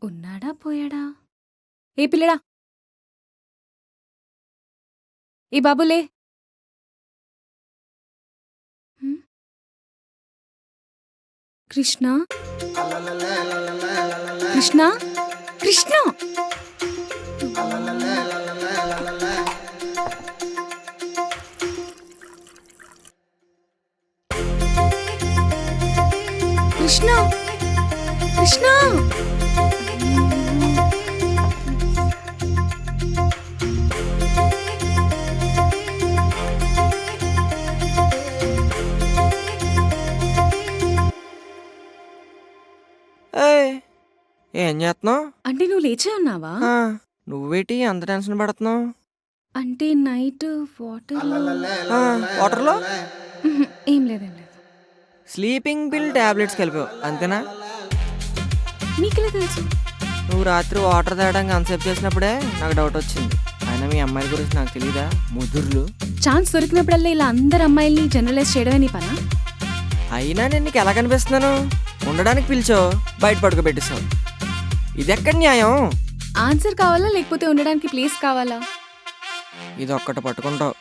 ఉన్నాడా పోయాడా? ఏ పిల్లడా, ఈ బాబులే. కృష్ణ, కృష్ణ, కృష్ణ. కృష్ణ, కృష్ణ. ఏం చేస్తున్నావు? అంటే నువ్వు లేచే ఉన్నావా? నువ్వేటి అంత టెన్షన్ పడుతున్నావు? అంటే నైట్ వాటర్లో ఏం లేదు, ఏం లేదు. స్లీపింగ్ పిల్ టాబ్లెట్స్కి వెళ్ళిపోయావు అంతేనా? నీకెలా తెలుసు? నువ్వు రాత్రి వాటర్ తాగడానికి అన్సేప్ చేసినప్పుడే నాకు డౌట్ వచ్చింది. అయినా మీ అమ్మాయిల గురించి నాకు తెలీదా? ముదుర్లు. ఛాన్స్ దొరికినప్పుడల్లా ఇలా అందరు అమ్మాయిల్ని జనరలైజ్ చేయడమే నీ పనా? అయినా నేను నీకు ఎలా కనిపిస్తున్నాను? ఉండడానికి పిలిచో బయట పడుకోబెట్టేసావు. ఇది ఎక్కడ న్యాయం? ఆన్సర్ కావాలా లేకపోతే ఉండడానికి ప్లేస్ కావాలా? ఇది ఒక్కటి పట్టుకుంటావు.